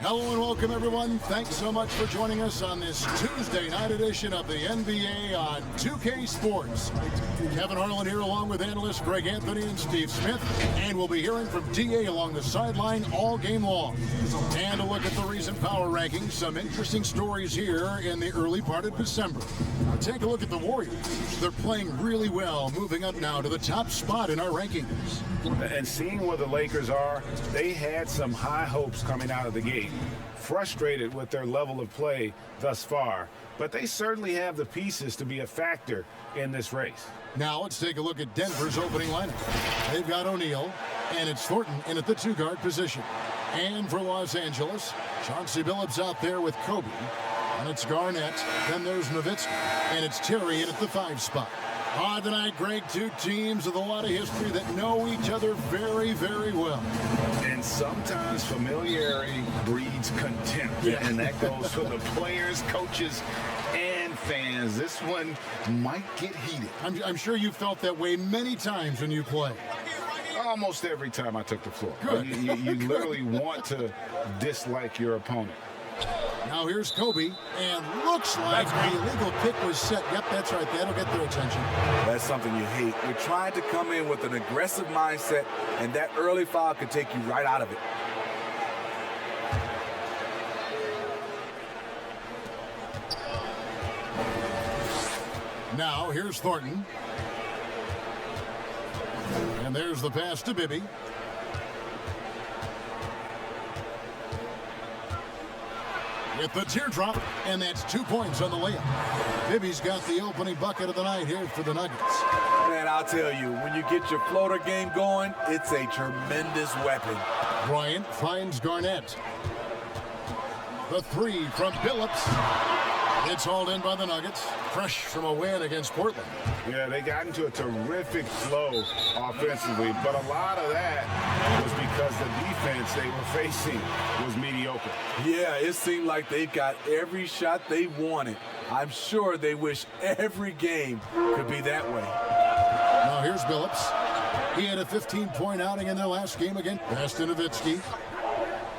Hello and welcome, everyone. Thanks so much for joining us on this Tuesday night edition of the NBA on 2K Sports. Kevin Harlan here along with analysts Greg Anthony and Steve Smith. And we'll be hearing from DA along the sideline all game long. And a look at the recent power rankings. Some interesting stories here in the early part of December. Take a look at the Warriors. They're playing really well, moving up now to the top spot in our rankings. And seeing where the Lakers are, they had some high hopes coming out of the gate. Frustrated with their level of play thus far, but they certainly have the pieces to be a factor in this race. Now let's take a look at Denver's opening lineup. They've got O'Neal, and it's Thornton in at the two-guard position. And for Los Angeles, Chauncey Billups out there with Kobe. And it's Garnett, then there's Nowitzki, and it's Terry in at the 5 spot. Tonight, Greg, two teams with a lot of history that know each other very, very well. And sometimes familiarity breeds contempt, and that goes for the players, coaches, and fans. This one might get heated. I'm sure you felt that way many times when you play. Almost every time I took the floor. Good. You literally want to dislike your opponent. Now here's Kobe, and looks like the illegal pick was set. Yep, that's right. That'll get their attention. That's something you hate. You're trying to come in with an aggressive mindset, and that early foul could take you right out of it. Now here's Thornton. And there's the pass to Bibby. With the teardrop, and that's 2 points on the layup. Bibby's got the opening bucket of the night here for the Nuggets. Man, I'll tell you, when you get your floater game going, it's a tremendous weapon. Bryant finds Garnett. The 3 from Billups. It's hauled in by the Nuggets, fresh from a win against Portland. Yeah, they got into a terrific flow offensively, but a lot of that was because the defense they were facing was mediocre. Yeah, it seemed like they got every shot they wanted. I'm sure they wish every game could be that way. Now here's Billups. He had a 15-point outing in their last game against Nowitzki.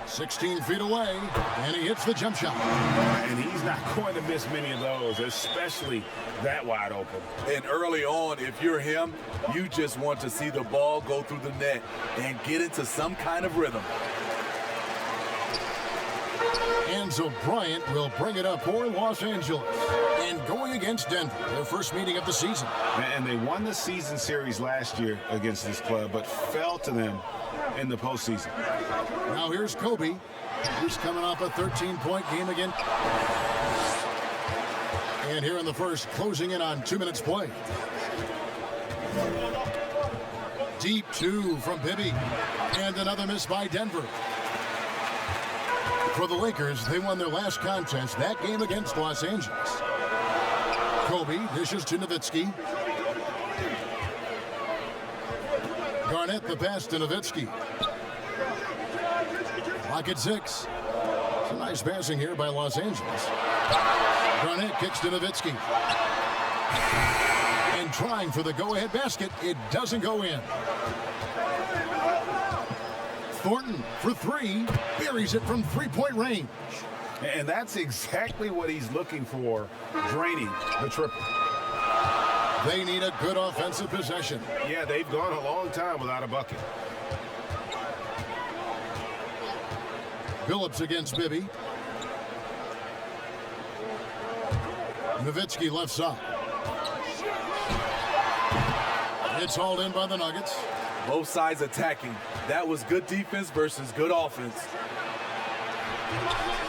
16 feet away, and he hits the jump shot. And he's not going to miss many of those, especially that wide open. And early on, if you're him, you just want to see the ball go through the net and get into some kind of rhythm. And so Bryant will bring it up for Los Angeles. And going against Denver, their first meeting of the season. And they won the season series last year against this club, but fell to them in the postseason. Now here's Kobe. He's coming off a 13-point game again. And here in the first, closing in on 2 minutes play. Deep 2 from Bibby. And another miss by Denver. For the Lakers, they won their last contest, that game against Los Angeles. Kobe dishes to Nowitzki. Garnett the pass to Nowitzki. Clock at 6. Some nice passing here by Los Angeles. Garnett kicks to Nowitzki. And trying for the go-ahead basket. It doesn't go in. Thornton for 3. Buries it from 3-point range. And that's exactly what he's looking for, draining the triple. They need a good offensive possession. Yeah, they've gone a long time without a bucket. Billups against Bibby. Nowitzki left side. It's hauled in by the Nuggets. Both sides attacking. That was good defense versus good offense.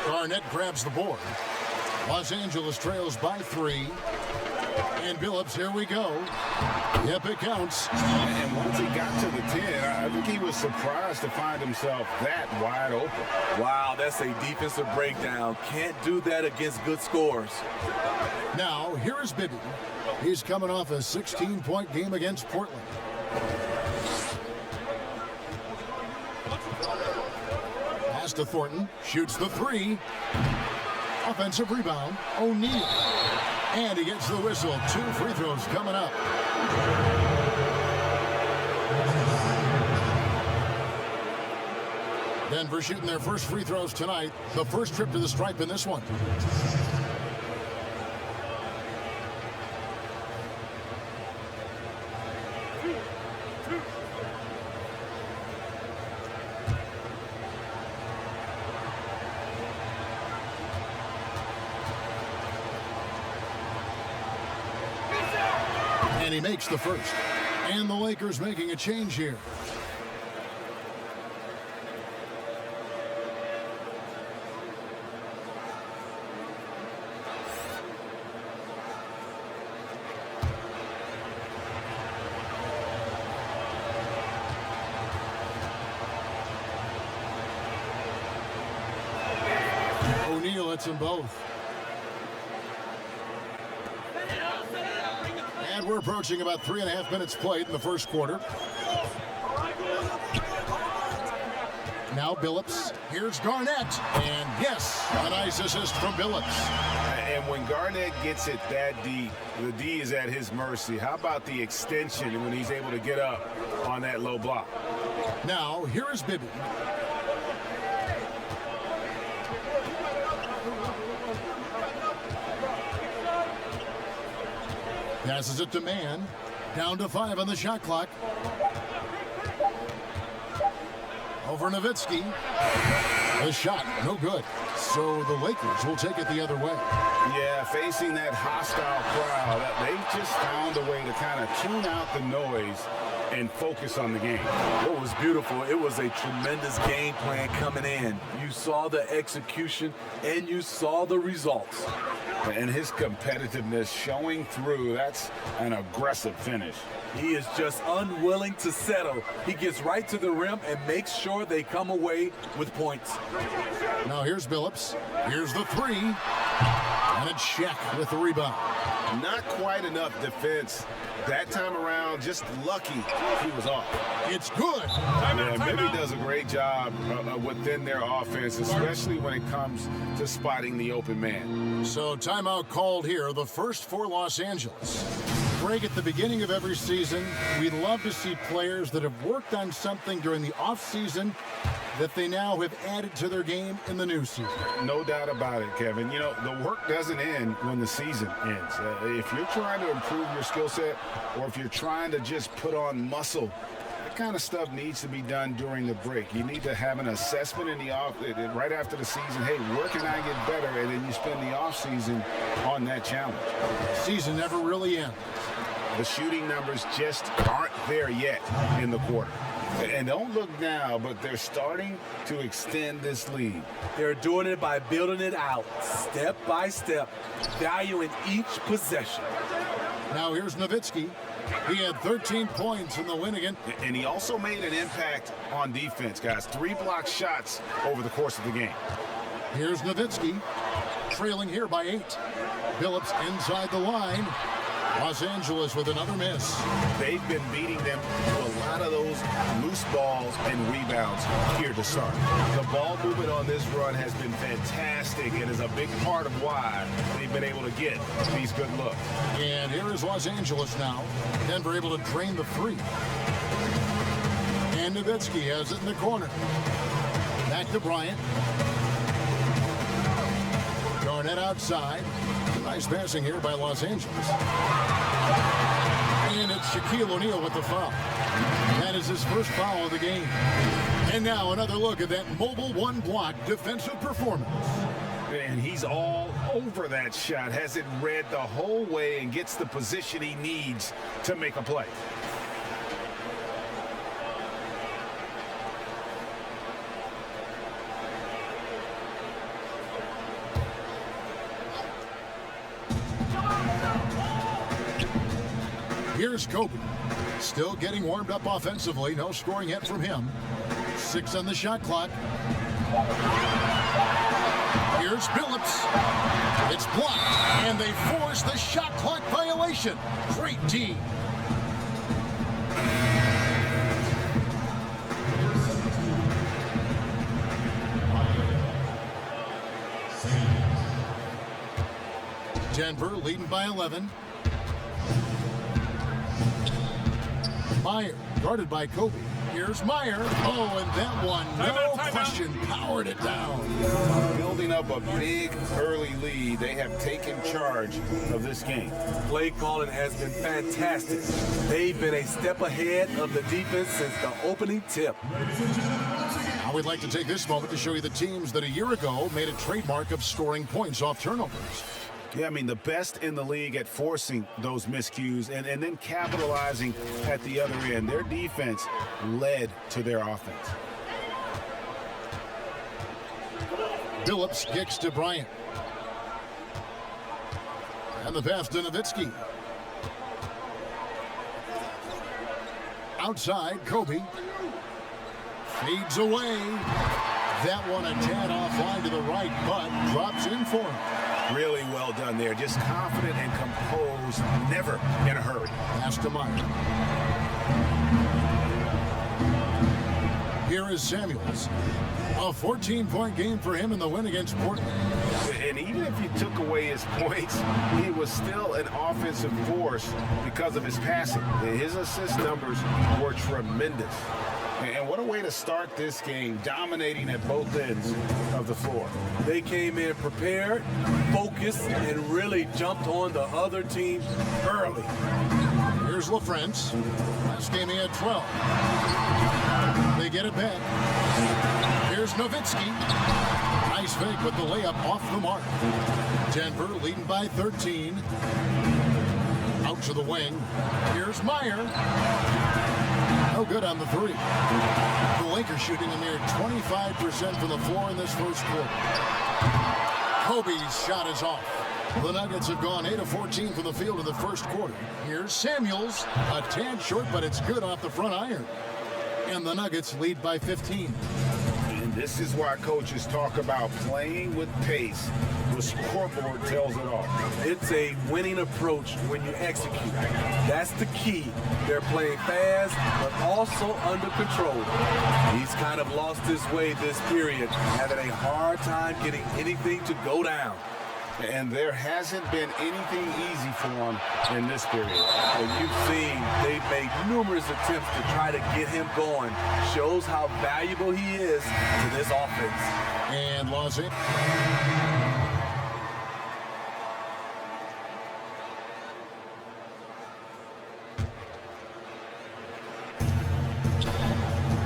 Garnett grabs the board. Los Angeles trails by 3. And Billups, here we go. Yep, it counts. And once he got to the 10, I think he was surprised to find himself that wide open. Wow, that's a defensive breakdown. Can't do that against good scores. Now, here is Bibby. He's coming off a 16-point game against Portland. Pass to Thornton. Shoots the 3. Offensive rebound. O'Neal. And he gets the whistle. 2 free throws coming up. Denver shooting their first free throws tonight. The first trip to the stripe in this one. And he makes the first. And the Lakers making a change here. O'Neal hits them both. And we're approaching about 3.5 minutes played in the first quarter. Now Billups. Here's Garnett. And yes, a nice assist from Billups. And when Garnett gets it that deep, the D is at his mercy. How about the extension when he's able to get up on that low block? Now, here is Bibby. Passes it to Mann. Down to 5 on the shot clock. Over Nowitzki. The shot, no good. So the Lakers will take it the other way. Yeah, facing that hostile crowd, they just found a way to kind of tune out the noise and focus on the game. What was beautiful, it was a tremendous game plan coming in. You saw the execution and you saw the results. And his competitiveness showing through. That's an aggressive finish. He is just unwilling to settle. He gets right to the rim and makes sure they come away with points. Now here's Billups. Here's the three. And it's Shaq with the rebound. Not quite enough defense. That time around, just lucky he was off. It's good. Yeah, Bibby does a great job within their offense, especially when it comes to spotting the open man. So timeout called here, the first for Los Angeles. Greg, at the beginning of every season, we'd love to see players that have worked on something during the offseason that they now have added to their game in the new season. No doubt about it, Kevin. You know, the work doesn't end when the season ends. If you're trying to improve your skill set or if you're trying to just put on muscle, that kind of stuff needs to be done during the break. You need to have an assessment in the off right after the season. Hey, where can I get better? And then you spend the off season on that challenge. Season never really ends. The shooting numbers just aren't there yet in the quarter. And don't look now, but they're starting to extend this lead. They're doing it by building it out, step by step, valuing each possession. Now here's Nowitzki. He had 13 points in the win again. And he also made an impact on defense, guys. 3 block shots over the course of the game. Here's Nowitzki, trailing here by 8. Billups inside the line. Los Angeles with another miss. They've been beating them to a lot of those loose balls and rebounds here to start. The ball movement on this run has been fantastic and is a big part of why they've been able to get these good looks. And here is Los Angeles now. Denver able to drain the three. And Nowitzki has it in the corner. Back to Bryant. Garnett outside. Nice passing here by Los Angeles. And it's Shaquille O'Neal with the foul. That is his first foul of the game. And now another look at that mobile one-block defensive performance. And he's all over that shot. Has it read the whole way and gets the position he needs to make a play. Here's Kobe. Still getting warmed up offensively. No scoring yet from him. 6 on the shot clock. Here's Billups. It's blocked, and they force the shot clock violation. Great D. Denver leading by 11. Meyer, guarded by Kobe. Here's Meyer. Oh, and that one, no question, powered it down. Building up a big early lead, they have taken charge of this game. Play calling has been fantastic. They've been a step ahead of the defense since the opening tip. Now we'd like to take this moment to show you the teams that a year ago made a trademark of scoring points off turnovers. Yeah, I mean, the best in the league at forcing those miscues and then capitalizing at the other end. Their defense led to their offense. Billups kicks to Bryant. And the pass to Nowitzki. Outside, Kobe. Fades away. That one a tad offline to the right, but drops in for him. Really well done there. Just confident and composed, never in a hurry. Pass to Meyer. Here is Samuels. A 14-point game for him in the win against Portland. And even if you took away his points, he was still an offensive force because of his passing. His assist numbers were tremendous. And what a way to start this game, dominating at both ends of the floor. They came in prepared, focused, and really jumped on the other team early. Here's LaFrance. Last game he had 12. They get it back. Here's Nowitzki. Nice fake, but the layup off the mark. Denver leading by 13. Out to the wing. Here's Meyer. No good on the three. The Lakers shooting a mere 25% from the floor in this first quarter. Kobe's shot is off. The Nuggets have gone 8 of 14 from the field in the first quarter. Here's Samuels. A tad short, but it's good off the front iron. And the Nuggets lead by 15. And this is why coaches talk about playing with pace. The scoreboard tells it all. It's a winning approach when you execute. That's the key. They're playing fast, but also under control. He's kind of lost his way this period, having a hard time getting anything to go down. And there hasn't been anything easy for him in this period. And you've seen they've made numerous attempts to try to get him going. Shows how valuable he is to this offense. And Los Angeles.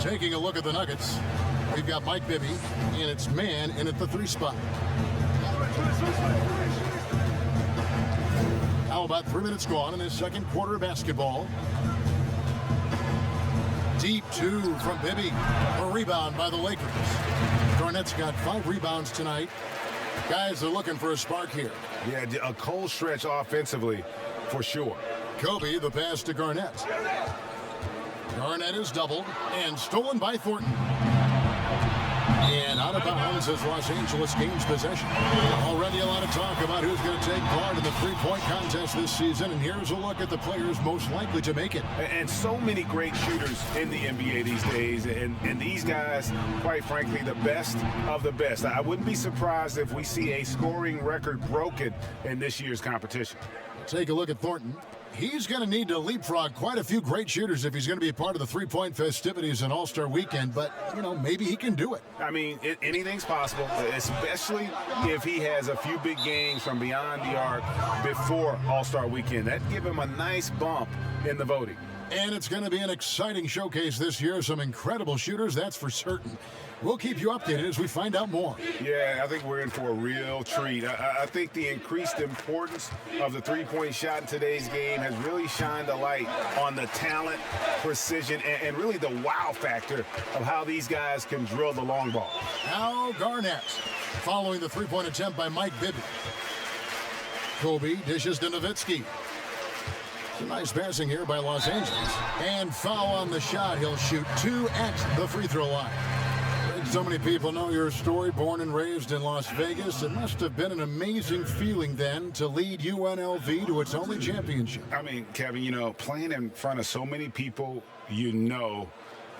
Taking a look at the Nuggets, we've got Mike Bibby, and it's man in at the 3 spot. Now about 3 minutes gone in this second quarter of basketball. Deep 2 from Bibby. A rebound by the Lakers. Garnett's got 5 rebounds tonight. Guys are looking for a spark here. Yeah, a cold stretch offensively for sure. Kobe, the pass to Garnett. Garnett is doubled and stolen by Thornton. And out of bounds as Los Angeles gains possession. Already a lot of talk about who's going to take part in the three-point contest this season. And here's a look at the players most likely to make it. And so many great shooters in the NBA these days. And these guys, quite frankly, the best of the best. I wouldn't be surprised if we see a scoring record broken in this year's competition. Take a look at Thornton. He's going to need to leapfrog quite a few great shooters if he's going to be a part of the three-point festivities in All-Star Weekend. But, you know, maybe he can do it. I mean, anything's possible, especially if he has a few big games from beyond the arc before All-Star Weekend. That'd give him a nice bump in the voting. And it's going to be an exciting showcase this year. Some incredible shooters, that's for certain. We'll keep you updated as we find out more. Yeah, I think we're in for a real treat. I think the increased importance of the three-point shot in today's game has really shined a light on the talent, precision, and really the wow factor of how these guys can drill the long ball. Now Garnett, following the three-point attempt by Mike Bibby. Kobe dishes to Nowitzki. Some nice passing here by Los Angeles. And foul on the shot. He'll shoot 2 at the free throw line. So many people know your story, born and raised in Las Vegas. It must have been an amazing feeling then to lead UNLV to its only championship. I mean, Kevin, you know, playing in front of so many people, you know,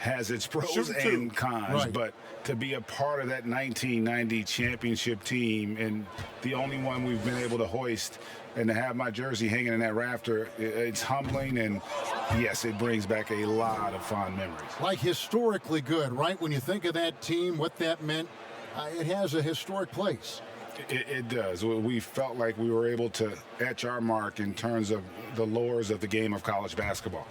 has its pros and cons, but to be a part of that 1990 championship team and the only one we've been able to hoist and to have my jersey hanging in that rafter, it's humbling, and yes, it brings back a lot of fond memories. Like historically good, right? When you think of that team, what that meant, it has a historic place. It does. We felt like we were able to etch our mark in terms of the lores of the game of college basketball.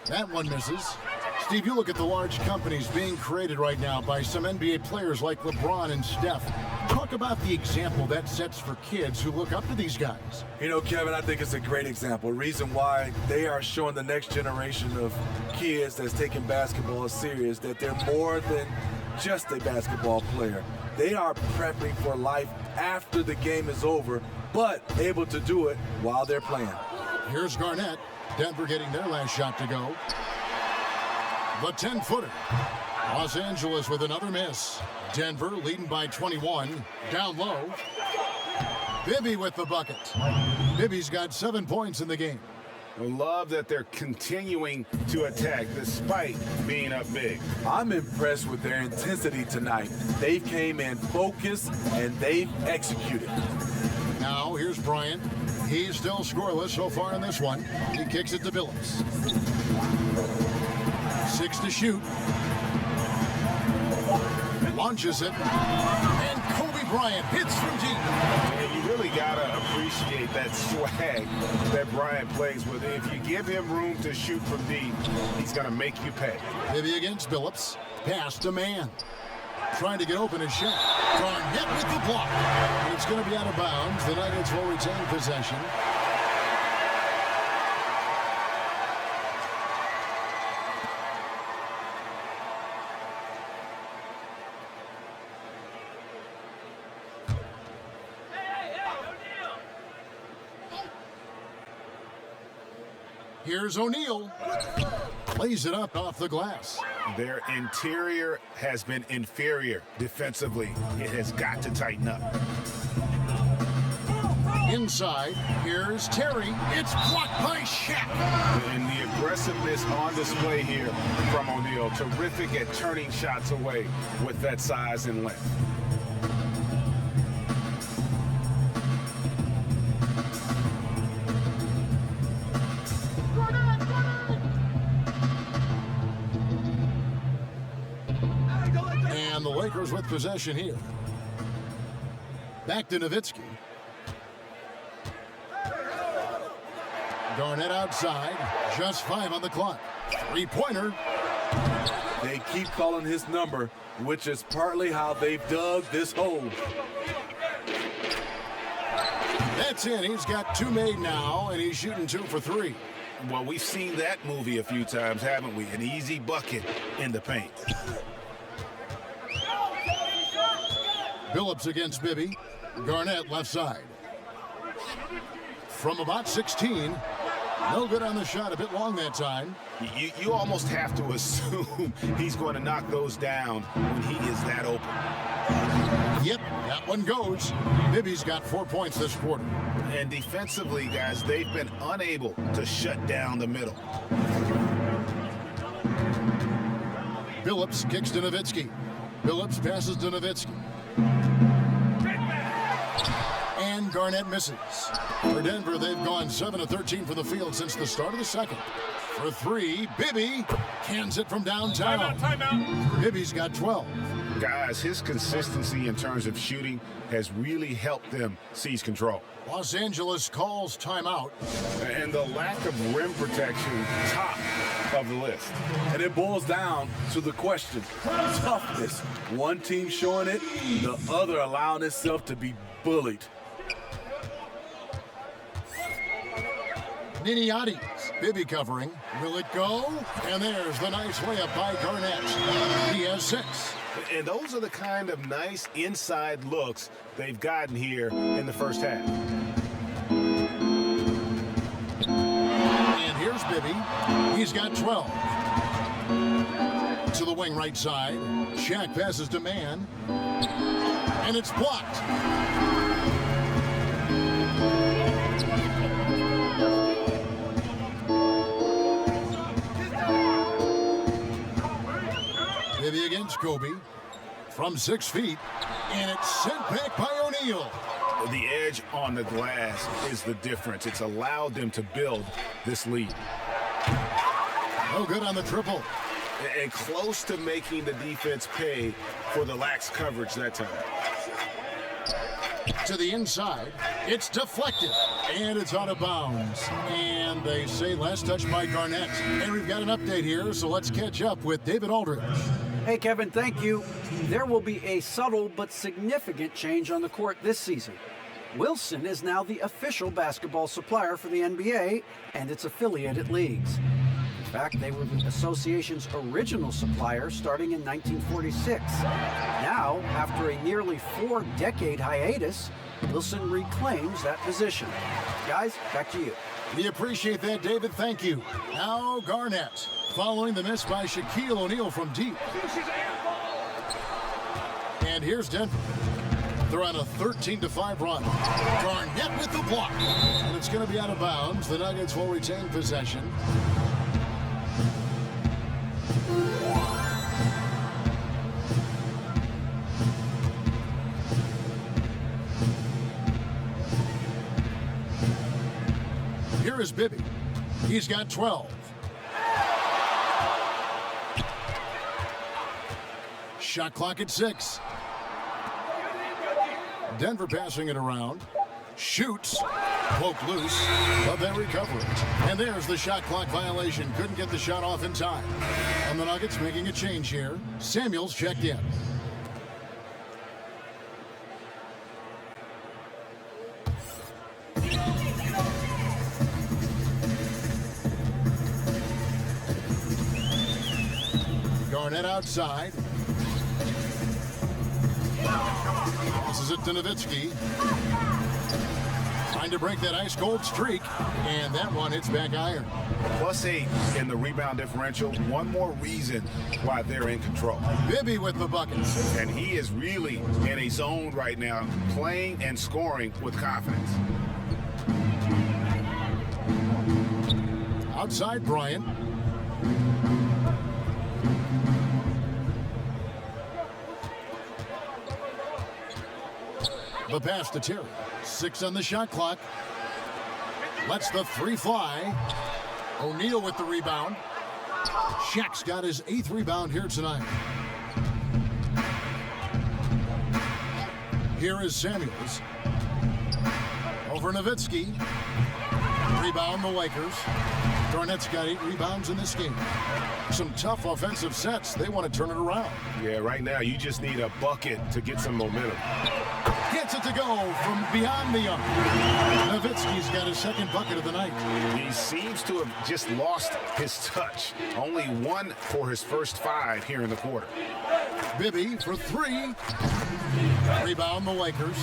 That one misses. Steve, you look at the large companies being created right now by some NBA players like LeBron and Steph. Talk about the example that sets for kids who look up to these guys. You know, Kevin, I think it's a great example. Reason why they are showing the next generation of kids that's taking basketball serious, that they're more than just a basketball player. They are prepping for life after the game is over, but able to do it while they're playing. Here's Garnett. Denver getting their last shot to go. The 10-footer. Los Angeles with another miss. Denver leading by 21. Down low. Bibby with the bucket. Bibby's got 7 points in the game. I love that they're continuing to attack despite being up big. I'm impressed with their intensity tonight. They came in focused and they've executed. Now here's Bryant. He's still scoreless so far in this one. He kicks it to Billups. 6 to shoot. Launches it. And Kobe Bryant hits from deep. And you really got to appreciate that swag that Bryant plays with. If you give him room to shoot from deep, he's going to make you pay. Bibby against Billups. Pass to man. Trying to get open his shot. Garnett with the block. It's going to be out of bounds. The Nuggets will retain possession. Here's O'Neal. Plays it up off the glass. Their interior has been inferior defensively. It has got to tighten up. Inside, here's Terry. It's blocked by Shaq. And the aggressiveness on display here from O'Neal. Terrific at turning shots away with that size and length. And the Lakers with possession here. Back to Nowitzki. Garnett outside. Just 5 on the clock. 3-pointer. They keep calling his number, which is partly how they've dug this hole. That's in. He's got 2 made now, and he's shooting 2 for 3. Well, we've seen that movie a few times, haven't we? An easy bucket in the paint. Billups against Bibby. Garnett left side. From about 16. No good on the shot. A bit long that time. You almost have to assume he's going to knock those down when he is that open. Yep, that one goes. Bibby's got 4 points this quarter. And defensively, guys, they've been unable to shut down the middle. Billups kicks to Nowitzki. Billups passes to Nowitzki. And Garnett misses. For Denver, they've gone 7 of 13 from the field since the start of the second. For 3, Bibby cans it from downtown. Timeout. Bibby's got 12. Guys, his consistency in terms of shooting has really helped them seize control. Los Angeles calls timeout. And the lack of rim protection, top of the list. And it boils down to the question, toughness. One team showing it, the other allowing itself to be bullied. Niniati's Bibby covering. Will it go? And there's the nice layup by Garnett. He has 6. And those are the kind of nice inside looks they've gotten here in the first half. And here's Bibby. He's got 12. To the wing right side. Shaq passes to man. And it's blocked. Kobe from 6 feet, and it's sent back by O'Neal. The edge on the glass is the difference. It's allowed them to build this lead. No good on the triple. And close to making the defense pay for the lax coverage that time. To the inside, it's deflected, and it's out of bounds. And they say last touch by Garnett. And we've got an update here, so let's catch up with David Aldridge. Hey, Kevin, thank you. There will be a subtle but significant change on the court this season. Wilson is now the official basketball supplier for the NBA and its affiliated leagues. In fact, they were the association's original supplier starting in 1946. Now, after a nearly 4-decade hiatus, Wilson reclaims that position. Guys, back to you. We appreciate that, David. Thank you. Now Garnett, following the miss by Shaquille O'Neal from deep. And here's Denver. They're on a 13-5 run. Garnett with the block. And it's going to be out of bounds. The Nuggets will retain possession. Here is Bibby. He's got 12. Shot clock at 6. Denver passing it around. Shoots. Poked loose. But then recovers. And there's the shot clock violation. Couldn't get the shot off in time. And the Nuggets making a change here. Samuels checked in. Garnett outside. This is it to Nowitzki. Trying to break that ice-cold streak. And that one hits back iron. +8 in the rebound differential. One more reason why they're in control. Bibby with the buckets. And he is really in a zone right now, playing and scoring with confidence. Outside Bryant. The pass to Terry. 6 on the shot clock. Lets the 3 fly. O'Neal with the rebound. Shaq's got his 8th rebound here tonight. Here is Samuels. Over Nowitzki. Rebound the Lakers. Garnett's got 8 rebounds in this game. Some tough offensive sets. They want to turn it around. Yeah, right now you just need a bucket to get some momentum. Gets it to go from beyond the arc. Nowitzki's got his 2nd bucket of the night. He seems to have just lost his touch. Only 1 for his first 5 here in the quarter. Bibby for 3. Rebound the Lakers.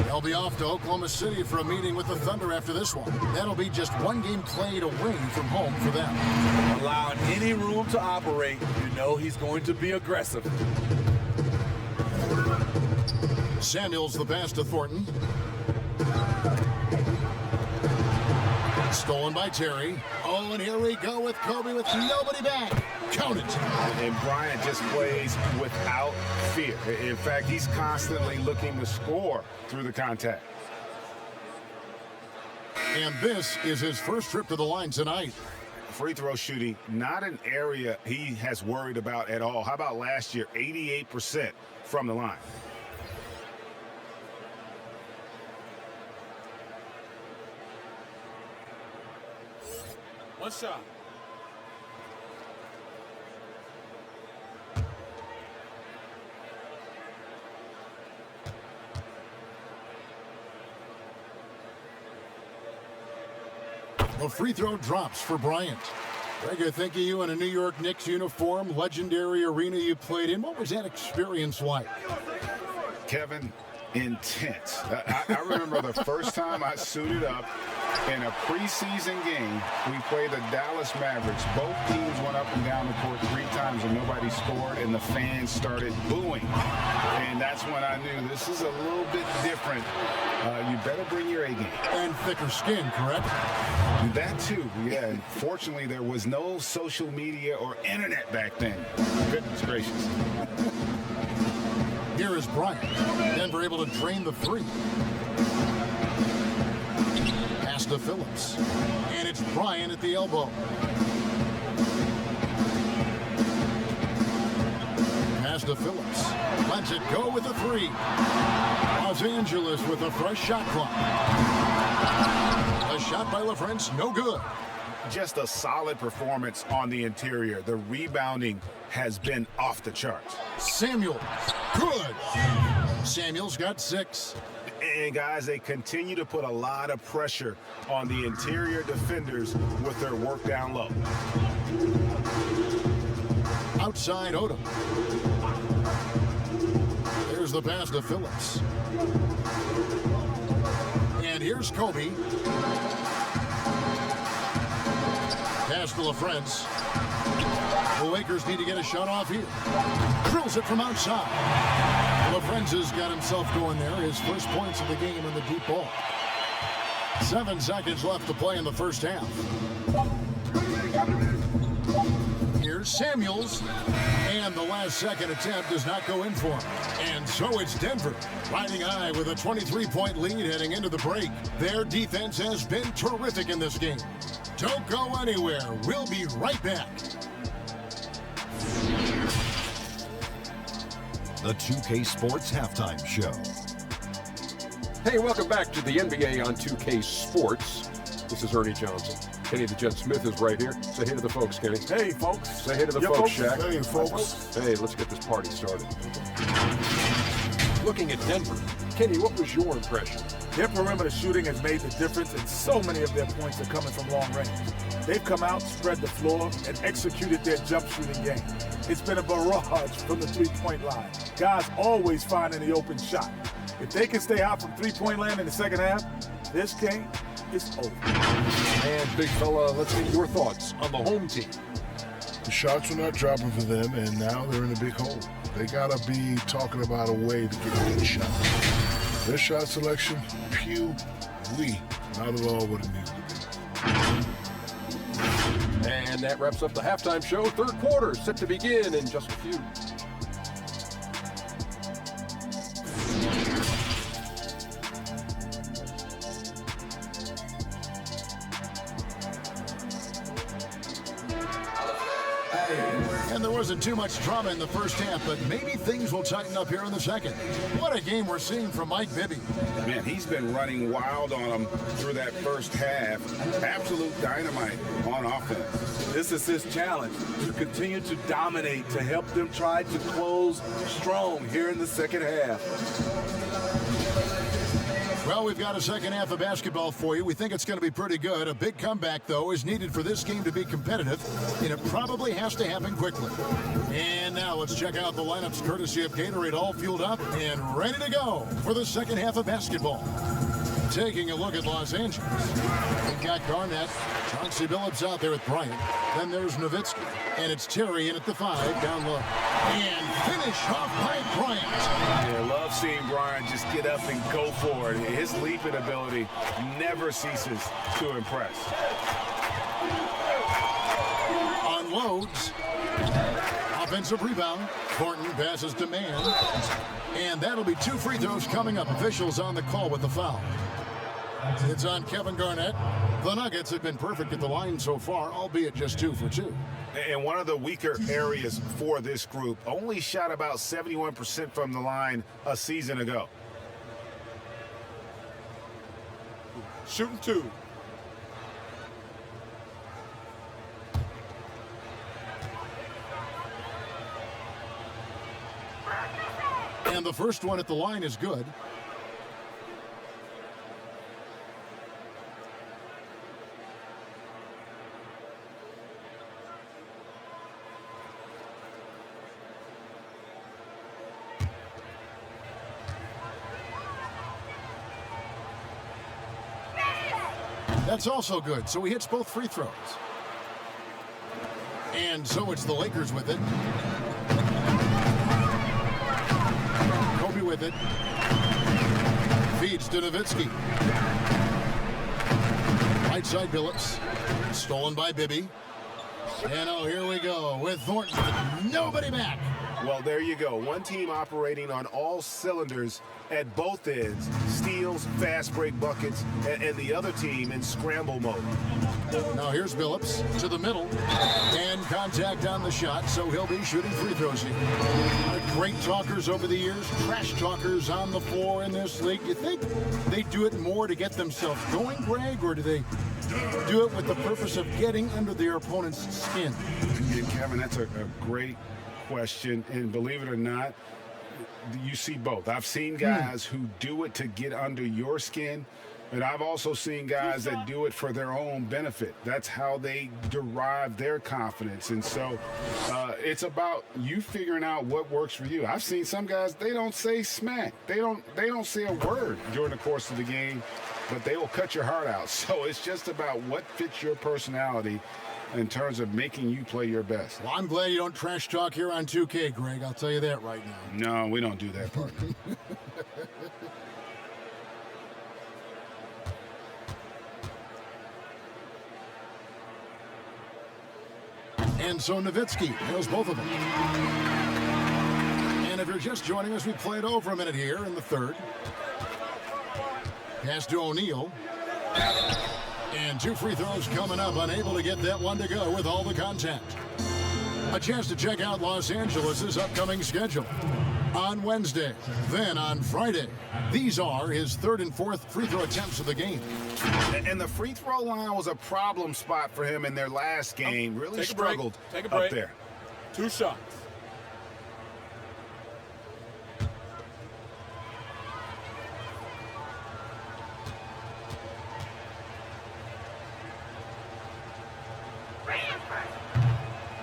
They'll be off to Oklahoma City for a meeting with the Thunder after this one. That'll be just 1 game played away from home for them. Allowing any room to operate, you know he's going to be aggressive. Samuels the pass to Thornton. Stolen by Terry. Oh, and here we go with Kobe with nobody back. Count it. And Bryant just plays without fear. In fact, he's constantly looking to score through the contact. And this is his first trip to the line tonight. Free throw shooting, not an area he has worried about at all. How about last year, 88% from the line? One shot. The free throw drops for Bryant. Greg, I think of you in a New York Knicks uniform, legendary arena you played in. What was that experience like? Kevin, intense. I remember the first time I suited up in a preseason game. We played the Dallas Mavericks. Both teams went up and down the court 3 times and nobody scored, and the fans started booing. And that's when I knew this is a little bit different. You better bring your A game. And thicker skin, correct? That too, yeah. Fortunately, there was no social media or internet back then. Goodness gracious. Here is Bryant. Denver able to drain the 3. Pass to Phillips. And it's Bryant at the elbow. Pass to Phillips. Lets it go with a 3. Los Angeles with a fresh shot clock. A shot by LaFrance, no good. Just a solid performance on the interior. The rebounding has been off the charts. Samuels, good. Samuels got 6. And guys, they continue to put a lot of pressure on the interior defenders with their work down low. Outside Odom. There's the pass to Phillips. And here's Kobe. Pass to LaFrance. The Lakers need to get a shot off here. Drills it from outside. LaFrance has got himself going there. His first points of the game in the deep ball. 7 seconds left to play in the first half. Here's Samuels. And the last second attempt does not go in for him. And so it's Denver riding high with a 23-point lead heading into the break. Their defense has been terrific in this game. Don't go anywhere. We'll be right back. The 2K Sports Halftime Show. Hey, welcome back to the NBA on 2K Sports. This is Ernie Johnson. Kenny the Jet Smith is right here. Say hey to the folks, Kenny. Hey, folks. Say hey to the folks, Shaq. Hey, folks. Hey, let's get this party started. Looking at Denver, Kenny, what was your impression? Their perimeter shooting has made the difference, and so many of their points are coming from long range. They've come out, spread the floor, and executed their jump shooting game. It's been a barrage from the three-point line. Guys always finding the open shot. If they can stay hot from three-point land in the second half, this game is over. And big fella, let's get your thoughts on the home team. The shots were not dropping for them, and now they're in a big hole. They gotta be talking about a way to get a good shot. Their shot selection, pew-wee, not at all what it needs to be. And that wraps up the halftime show. Third quarter set to begin in just a few. And there wasn't too much drama in the first half, but maybe things will tighten up here in the second. What a game we're seeing from Mike Bibby. Man, he's been running wild on them through that first half. Absolute dynamite on offense. This is his challenge, to continue to dominate, to help them try to close strong here in the second half. Well, we've got a second half of basketball for you. We think it's going to be pretty good. A big comeback, though, is needed for this game to be competitive, and it probably has to happen quickly. And now let's check out the lineups courtesy of Gatorade, all fueled up and ready to go for the second half of basketball. Taking a look at Los Angeles. We've got Garnett, Chauncey Billups out there with Bryant. Then there's Nowitzki, and it's Terry in at the 5, down low. And finish off by Bryant. Yeah, love seeing Bryant just get up and go for it. His leaping ability never ceases to impress. Unloads. Offensive rebound. Thornton passes to Mann. And that'll be 2 free throws coming up. Officials on the call with the foul. It's on Kevin Garnett. The Nuggets have been perfect at the line so far, albeit just 2 for 2. And one of the weaker areas for this group, only shot about 71% from the line a season ago. Shooting 2. And the first one at the line is good. That's also good, so he hits both free throws. And so it's the Lakers with it. Kobe with it. Feeds to Nowitzki. Right side Billups. Stolen by Bibby. And oh, here we go with Thornton with nobody back. Well, there you go. One team operating on all cylinders at both ends. Steals, fast break buckets, and the other team in scramble mode. Now here's Billups to the middle. And contact on the shot, so he'll be shooting free throws here. Great talkers over the years, trash talkers on the floor in this league. You think they do it more to get themselves going, Greg, or do they do it with the purpose of getting under their opponent's skin? Yeah, Kevin, that's a great question, and believe it or not, you see both. I've seen guys who do it to get under your skin, but I've also seen guys that do it for their own benefit. That's how they derive their confidence, and so it's about you figuring out what works for you. I've seen some guys, they don't say smack. They don't say a word during the course of the game, but they will cut your heart out. So it's just about what fits your personality in terms of making you play your best. Well, I'm glad you don't trash talk here on 2K, Greg. I'll tell you that right now. No, we don't do that part. And so Nowitzki knows both of them. And if you're just joining us, we played over a minute here in the third. Pass to O'Neal. And two free throws coming up, unable to get that one to go with all the contact. A chance to check out Los Angeles' upcoming schedule. On Wednesday, then on Friday. These are his third and fourth free throw attempts of the game. And the free throw line was a problem spot for him in their last game. Really struggled up there. 2 shots.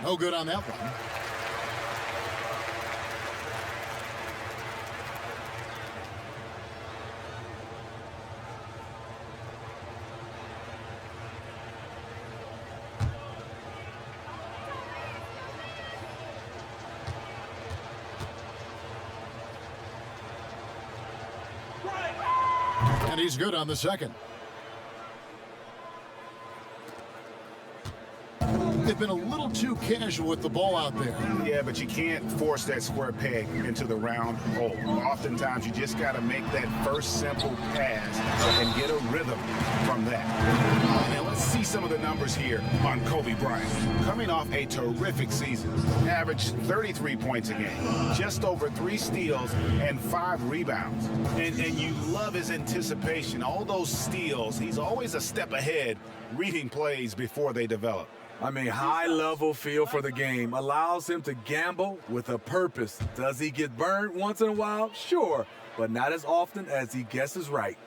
No good on that one. And he's good on the second. They've been a little too casual with the ball out there. Yeah, but you can't force that square peg into the round hole. Oftentimes, you just got to make that first simple pass and get a rhythm from that. Now, let's see some of the numbers here on Kobe Bryant. Coming off a terrific season, averaged 33 points a game, just over 3 steals and 5 rebounds. And you love his anticipation. All those steals, he's always a step ahead, reading plays before they develop. I mean, high-level feel for the game allows him to gamble with a purpose. Does he get burned once in a while? Sure, but not as often as he guesses right.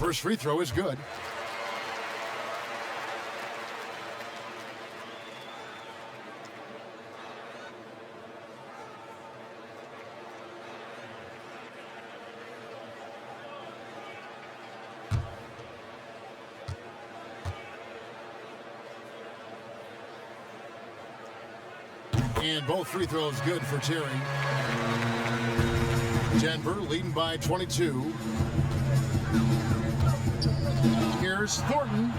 First free throw is good. And both free throws good for Terry. Denver leading by 22. Here's Thornton.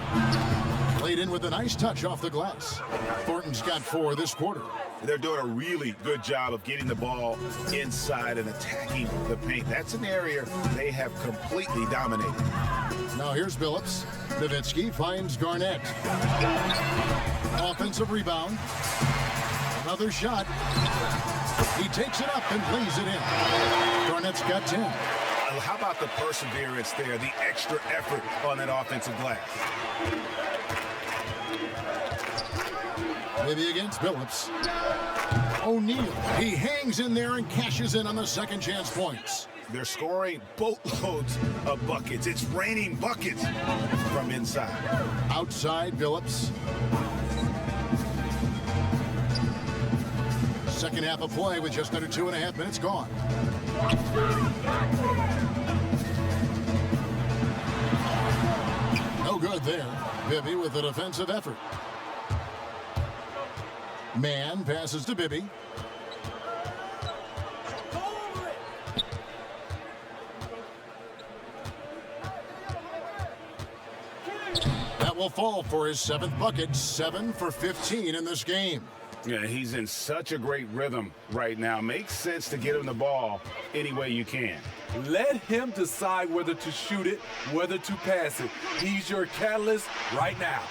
Laid in with a nice touch off the glass. Thornton's got 4 this quarter. They're doing a really good job of getting the ball inside and attacking the paint. That's an area they have completely dominated. Now here's Billups. Nowitzki finds Garnett. Offensive rebound. Another shot. He takes it up and lays it in. Garnett's got 10. How about the perseverance there, the extra effort on that offensive glass? Maybe against Billups. O'Neal. He hangs in there and cashes in on the second chance points. They're scoring boatloads of buckets. It's raining buckets from inside. Outside Billups. Second half of play with just under 2.5 minutes gone. it there. Bibby with a defensive effort. Man passes to Bibby. That will fall for his 7th bucket, 7 for 15 in this game. Yeah, he's in such a great rhythm right now. Makes sense to get him the ball any way you can. Let him decide whether to shoot it, whether to pass it. He's your catalyst right now.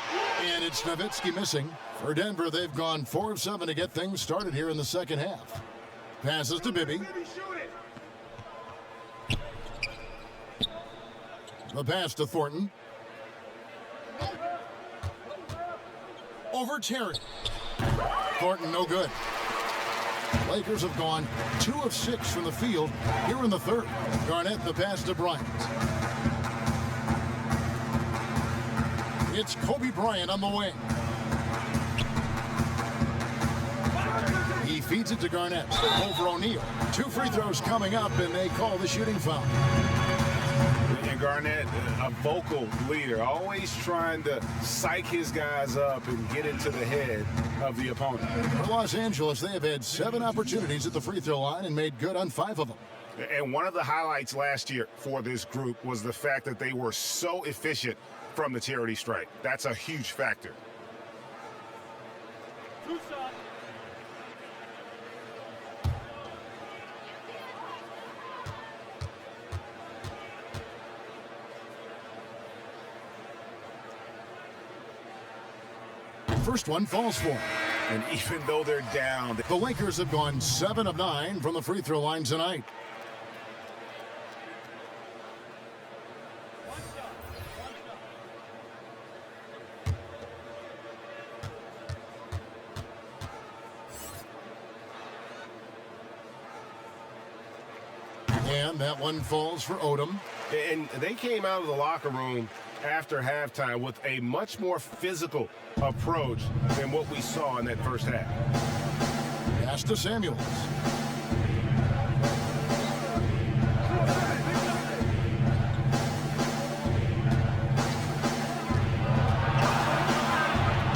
And it's Nowitzki missing. For Denver, they've gone 4 of 7 to get things started here in the second half. Passes to Bibby. The pass to Thornton. Over Terry. Thornton, no good. Lakers have gone 2 of 6 from the field here in the third. Garnett, the pass to Bryant. It's Kobe Bryant on the wing. He feeds it to Garnett. Over O'Neal. 2 free throws coming up, and they call the shooting foul. And Garnett, a vocal leader, always trying to psych his guys up and get into the head of the opponent. For Los Angeles, they have had 7 opportunities at the free throw line and made good on 5 of them. And one of the highlights last year for this group was the fact that they were so efficient from the charity stripe. That's a huge factor. First one falls for him. And even though they're down, The Lakers have gone 7 of 9 from the free throw line tonight. And that one falls for Odom. and they came out of the locker room after halftime with a much more physical approach than what we saw in that first half. Pass to Samuels.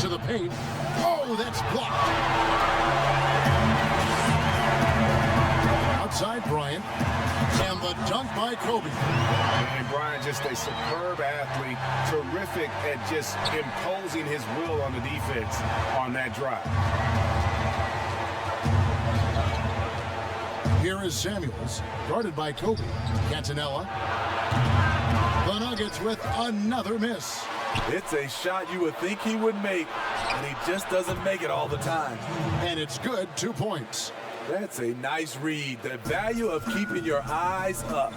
To the paint. Oh, that's blocked. Outside Bryant. And the dunk by Kobe. And Bryant, just a superb athlete, terrific at just imposing his will on the defense on that drive. Here is Samuels, guarded by Kobe. Cantanella. The Nuggets with another miss. It's a shot you would think he would make, and he just doesn't make it all the time. And it's good, 2 points. That's a nice read. The value of keeping your eyes up.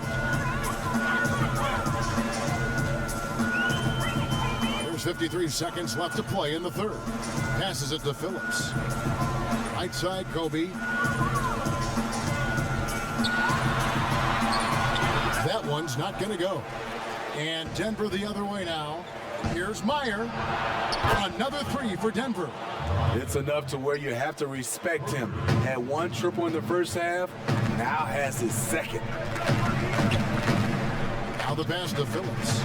There's 53 seconds left to play in the third. Passes it to Phillips. Right side, Kobe. That one's not going to go. And Denver the other way now. Here's Meyer. Another 3 for Denver. It's enough to where you have to respect him. Had 1 triple in the first half, now has his second. Now the pass to Phillips.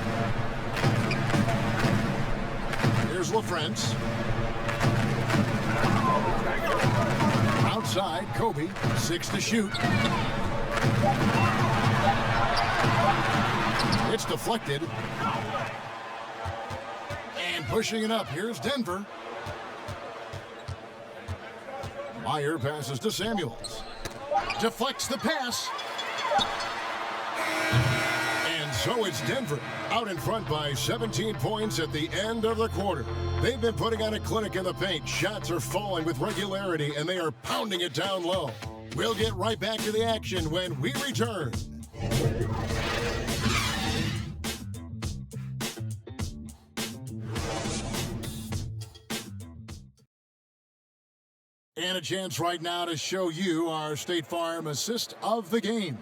Here's LaFrance. Outside, Kobe. 6 to shoot. It's deflected. And pushing it up, here's Denver. Meyer passes to Samuels. Deflects the pass. And so it's Denver, out in front by 17 points at the end of the quarter. They've been putting on a clinic in the paint. Shots are falling with regularity, and they are pounding it down low. We'll get right back to the action when we return. And a chance right now to show you our State Farm assist of the game.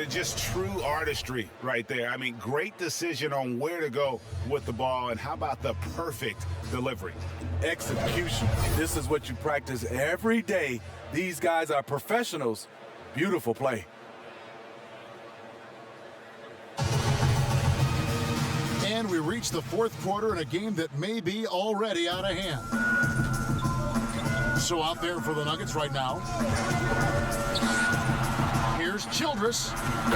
Just true artistry right there. I mean, great decision on where to go with the ball, and how about the perfect delivery? Execution. This is what you practice every day. These guys are professionals. Beautiful play. And gentlemen, we reach the fourth quarter in a game that may be already out of hand. So out there for the Nuggets right now. Here's Childress.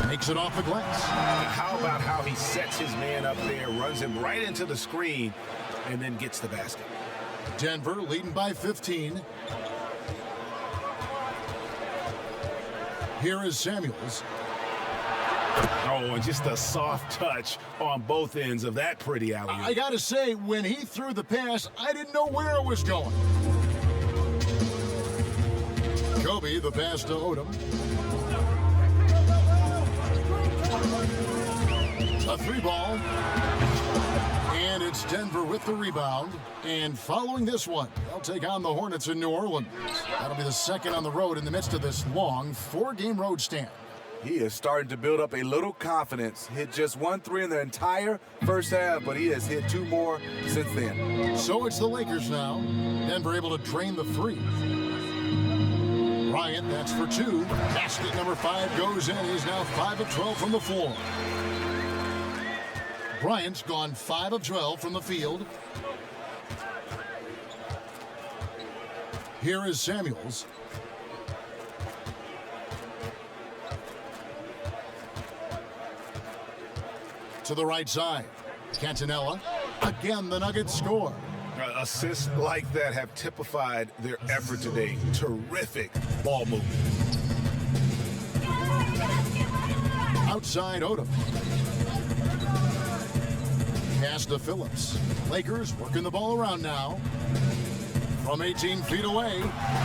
Makes it off the glass. How about how he sets his man up there, runs him right into the screen, and then gets the basket. Denver leading by 15. Here is Samuels. Oh, and just a soft touch on both ends of that pretty alley-oop. I got to say, when he threw the pass, I didn't know where it was going. Kobe, the pass to Odom. A three ball. And it's Denver with the rebound. And following this one, they'll take on the Hornets in New Orleans. That'll be the second on the road in the midst of this long four-game road stand. He is starting to build up a little confidence. Hit just 1 3 in the entire first half, but he has hit 2 more since then. So it's the Lakers now. Denver able to drain the three. Bryant, that's for 2. Basket number 5 goes in. He's now 5 of 12 from the floor. Bryant's gone 5 of 12 from the field. Here is Samuels. To the right side. Cantonella. Again, the Nuggets score. Assists like that have typified their effort today. Terrific ball movement. Outside Odom. Pass to Phillips. Lakers working the ball around now. From 18 feet away.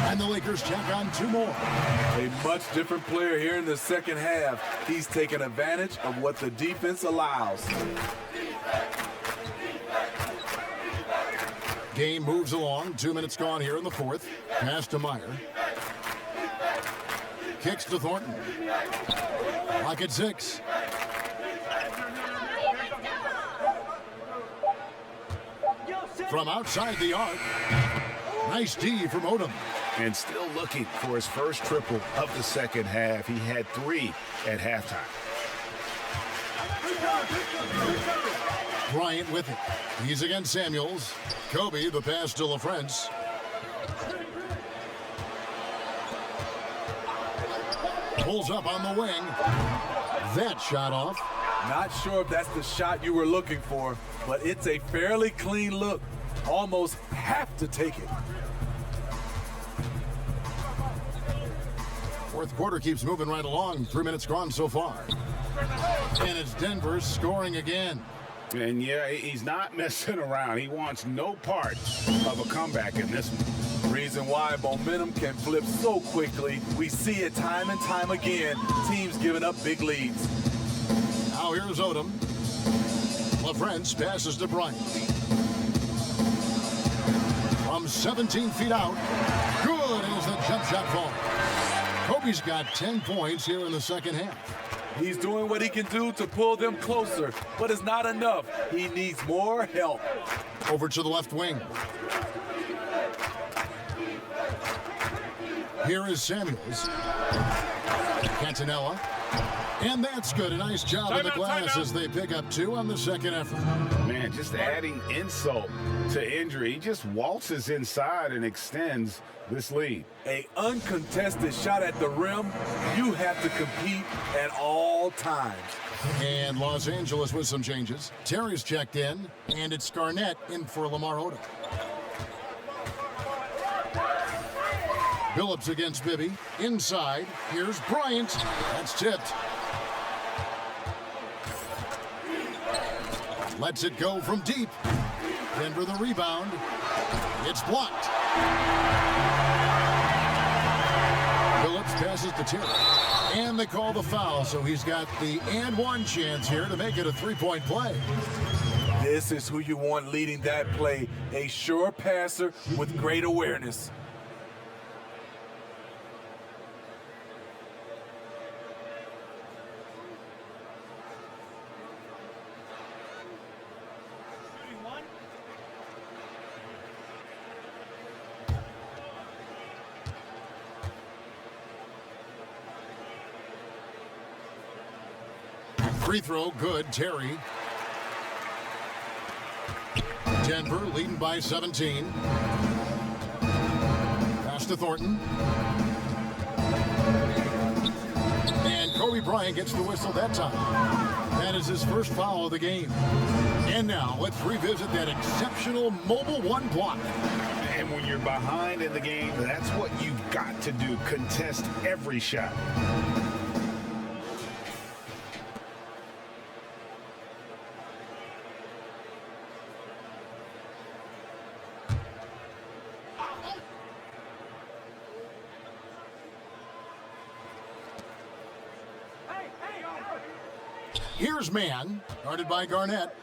And the Lakers check on 2 more. A much different player here in the second half. He's taken advantage of what the defense allows. Game moves along. 2 minutes gone here in the fourth. Pass to Meyer. Kicks to Thornton. Lock at 6. From outside the arc. Nice D from Odom. And still looking for his first triple of the second half. He had 3 at halftime. Bryant with it. He's against Samuels. Kobe, the pass to LaFrance. Pulls up on the wing. That shot off. Not sure if that's the shot you were looking for, but it's a fairly clean look. Almost have to take it. Fourth quarter keeps moving right along. 3 minutes gone so far. And it's Denver scoring again. And yeah, he's not messing around. He wants no part of a comeback in this one. Reason why momentum can flip so quickly. We see it time and time again. Teams giving up big leads. Now here's Odom. LaFrance passes to Bryant. From 17 feet out. Good as the jump shot falls. Kobe's got 10 points here in the second half. He's doing what he can do to pull them closer, but it's not enough. He needs more help. Over to the left wing. Here is Samuels. Cantonella. And that's good. A nice job in the glass as they pick up 2 on the second effort. Man, just adding insult to injury. He just waltzes inside and extends this lead. A uncontested shot at the rim. You have to compete at all times. And Los Angeles with some changes. Terry's checked in, and it's Garnett in for Lamar Odom. Phillips against Bibby. Inside. Here's Bryant. That's tipped. Lets it go from deep. Denver the rebound. It's blocked. Phillips passes to Terry. And they call the foul, so he's got the and one chance here to make it a three-point play. This is who you want leading that play. A sure passer with great awareness. Free throw, good. Terry. Denver leading by 17. Pass to Thornton. And Kobe Bryant gets the whistle that time. That is his first foul of the game. And now let's revisit that exceptional mobile one block. And when you're behind in the game, that's what you've got to do. Contest every shot. Here's man, guarded by Garnett.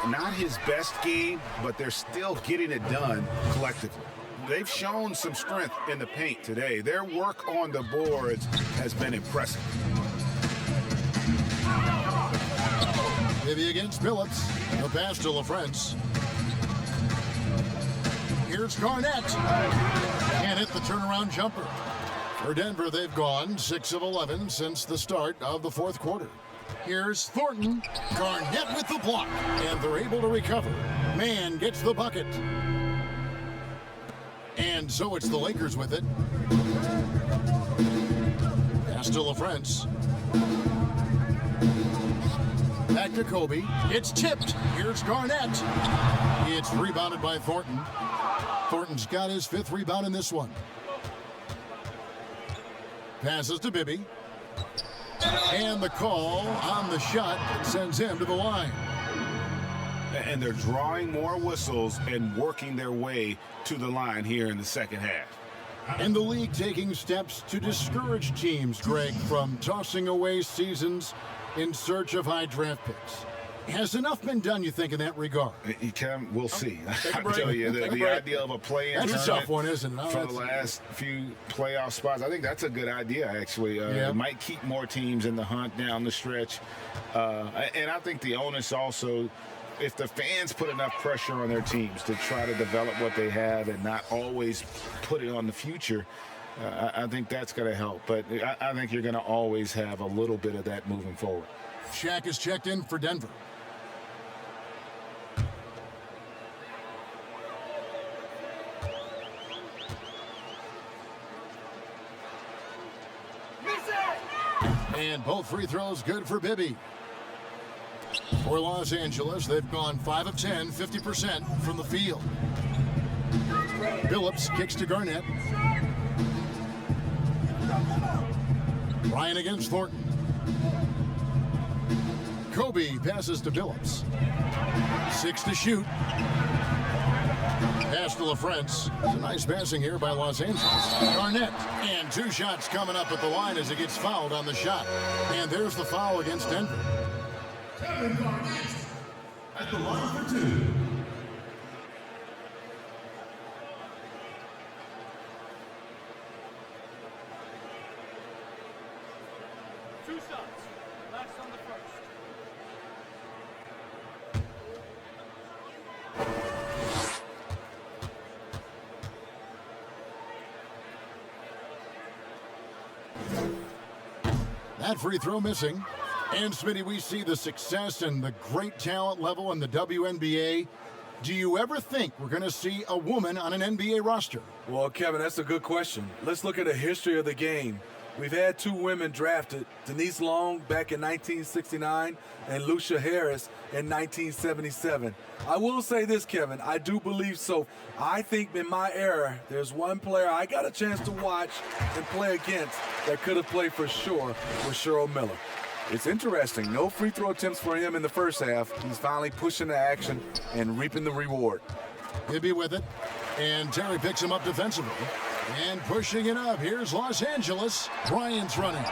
Not his best game, but they're still getting it done collectively. They've shown some strength in the paint today. Their work on the boards has been impressive. Maybe against Phillips. The pass to LaFrance. Here's Garnett. Can't hit the turnaround jumper. For Denver, they've gone 6 of 11 since the start of the fourth quarter. Here's Thornton. Garnett with the block. And they're able to recover. Man gets the bucket. And so it's the Lakers with it. Pass to LaFrance. Back to Kobe. It's tipped. Here's Garnett. It's rebounded by Thornton. Thornton's got his 5th rebound in this one. Passes to Bibby. And the call on the shot sends him to the line. And they're drawing more whistles and working their way to the line here in the second half. And the league taking steps to discourage teams, Greg, from tossing away seasons in search of high draft picks. Has enough been done, you think, in that regard? We'll see. I tell you, the idea of a play-in that's a tough one, isn't it? For the last few playoff spots, I think that's a good idea, actually. It might keep more teams in the hunt down the stretch. And I think the onus also, if the fans put enough pressure on their teams to try to develop what they have and not always put it on the future, I think that's going to help. But I think you're going to always have a little bit of that moving forward. Shaq is checked in for Denver. And both free throws good for Bibby. For Los Angeles, they've gone 5 of 10, 50% from the field. Phillips kicks to Garnett. Bryant against Thornton. Kobe passes to Phillips. 6 to shoot. Pass to LaFrance. It's a nice passing here by Los Angeles. Garnett. And 2 shots coming up at the line as he gets fouled on the shot. And there's the foul against Denver. Kevin Garnett at the line for 2. That free throw missing. And Smitty, we see the success and the great talent level in the WNBA. Do you ever think we're going to see a woman on an NBA roster? Well, Kevin, that's a good question. Let's look at the history of the game. We've had 2 women drafted, Denise Long back in 1969 and Lucia Harris in 1977. I will say this, Kevin, I do believe so. I think in my era, there's one player I got a chance to watch and play against that could have played for sure with Cheryl Miller. It's interesting, no free throw attempts for him in the first half. He's finally pushing the action and reaping the reward. Bibby with it, and Terry picks him up defensively. And pushing it up, here's Los Angeles. Bryant's running.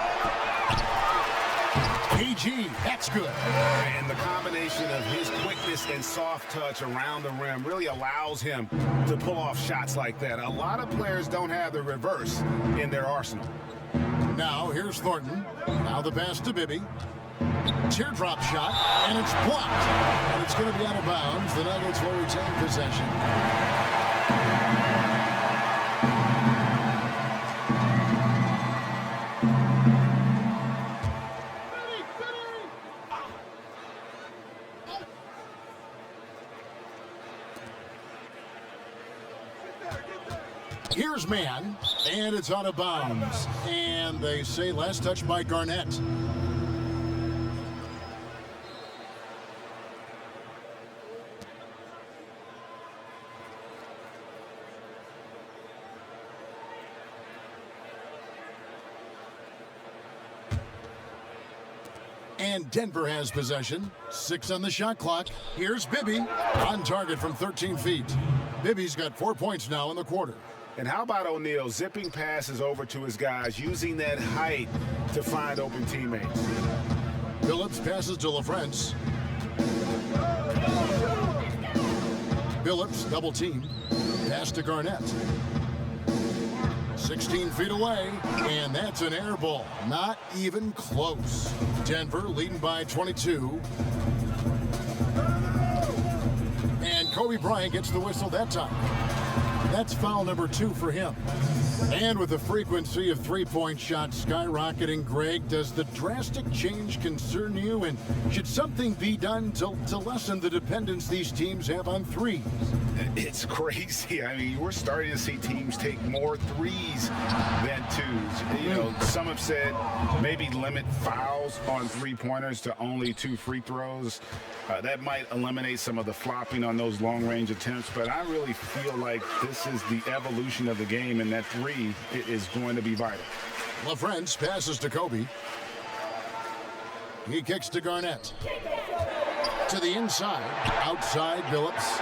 PG, that's good. And the combination of his quickness and soft touch around the rim really allows him to pull off shots like that. A lot of players don't have the reverse in their arsenal. Now here's Thornton. Now the pass to Bibby. Teardrop shot, and it's blocked. And it's going to be out of bounds. The Nuggets will retain possession. Here's man, and it's out of bounds. And they say last touch by Garnett. And Denver has possession. 6 on the shot clock. Here's Bibby on target from 13 feet. Bibby's got 4 points now in the quarter. And how about O'Neal zipping passes over to his guys, using that height to find open teammates. Phillips passes to LaFrance. Phillips double team. Pass to Garnett. 16 feet away, and that's an air ball. Not even close. Denver leading by 22. And Kobe Bryant gets the whistle that time. That's foul number 2 for him. And with the frequency of three-point shots skyrocketing, Greg, does the drastic change concern you? And should something be done to lessen the dependence these teams have on threes? It's crazy. I mean, we're starting to see teams take more threes than twos. You know, some have said maybe limit fouls on three-pointers to only 2 free throws. That might eliminate some of the flopping on those long-range attempts, but I really feel like this is the evolution of the game, and that three is going to be vital. LaFrance passes to Kobe. He kicks to Garnett. To the inside. Outside, Phillips.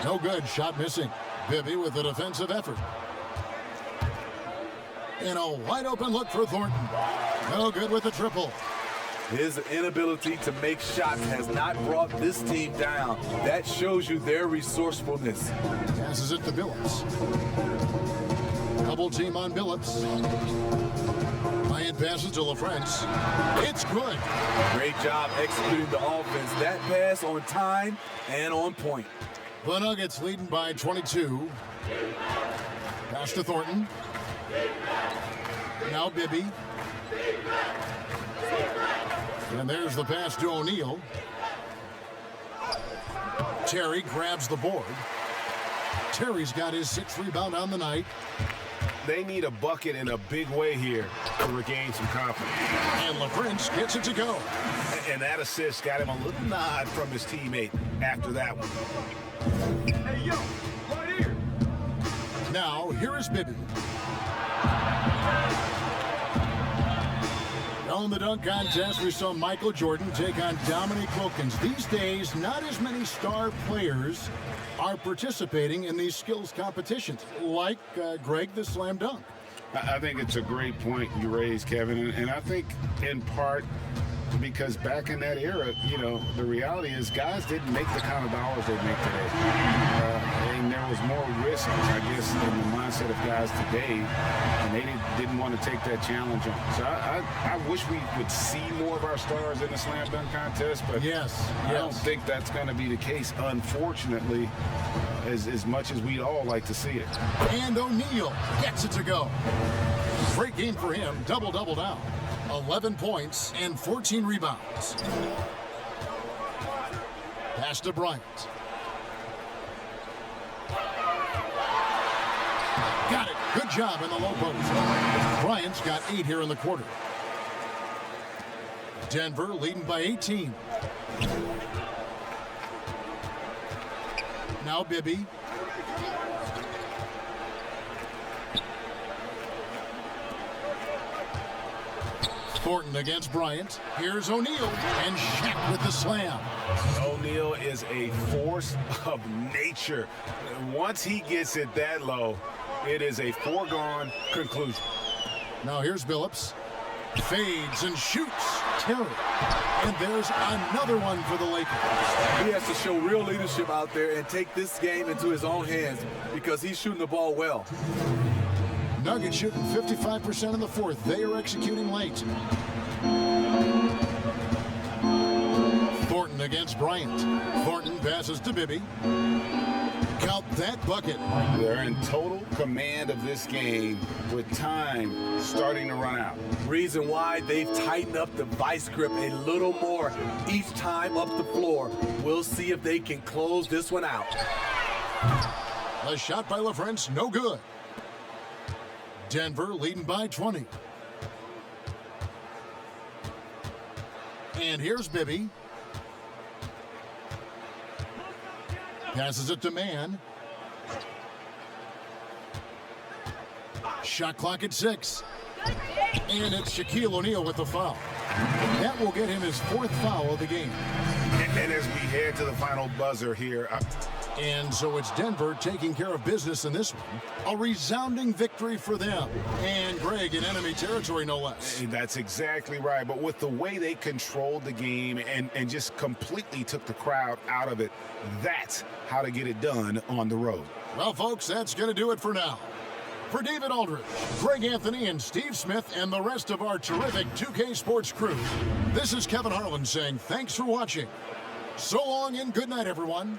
No good. Shot missing. Bibby with a defensive effort. And a wide-open look for Thornton. No good with the triple. His inability to make shots has not brought this team down. That shows you their resourcefulness. Passes it to Phillips. Double team on Phillips. Bryant passes to LaFrance. It's good. Great job executing the offense. That pass on time and on point. The Nuggets leading by 22. Pass to Thornton. Now Bibby. And there's the pass to O'Neal. Terry grabs the board. Terry's got his 6th rebound on the night. They need a bucket in a big way here to regain some confidence. And LaFrance gets it to go. And that assist got him a little nod from his teammate after that one. Hey, yo, right here. Now, here is Bibby. On the dunk contest, we saw Michael Jordan take on Dominique Wilkins. These days, not as many star players are participating in these skills competitions, like Greg the slam dunk. I think it's a great point you raised, Kevin, and I think in part because back in that era, you know, the reality is guys didn't make the kind of dollars they make today. And there was more risk, I guess, in the mindset of guys today, and they didn't want to take that challenge on. So I wish we would see more of our stars in the slam dunk contest, but I don't think that's going to be the case, unfortunately, as much as we'd all like to see it. And O'Neal gets it to go. Great game for him, double-double down. 11 points and 14 rebounds. Pass to Bryant. Got it. Good job in the low post. Bryant's got 8 here in the quarter. Denver leading by 18. Now Bibby. Thornton against Bryant. Here's O'Neal, and Shaq with the slam. O'Neal is a force of nature. Once he gets it that low, it is a foregone conclusion. Now here's Phillips. Fades and shoots. Terry. And there's another one for the Lakers. He has to show real leadership out there and take this game into his own hands because he's shooting the ball well. Nuggets shooting 55% in the fourth. They are executing late. Thornton against Bryant. Thornton passes to Bibby. Count that bucket. They're in total command of this game with time starting to run out. Reason why they've tightened up the vice grip a little more each time up the floor. We'll see if they can close this one out. A shot by LaFrance, no good. Denver leading by 20. And here's Bibby. Passes it to Mann. Shot clock at 6. And it's Shaquille O'Neal with the foul. That will get him his 4th foul of the game. And as we head to the final buzzer here. And so it's Denver taking care of business in this one. A resounding victory for them. And Greg in enemy territory, no less. That's exactly right. But with the way they controlled the game and just completely took the crowd out of it, that's how to get it done on the road. Well, folks, that's going to do it for now. For David Aldridge, Greg Anthony, and Steve Smith, and the rest of our terrific 2K Sports crew, this is Kevin Harlan saying thanks for watching. So long and good night, everyone.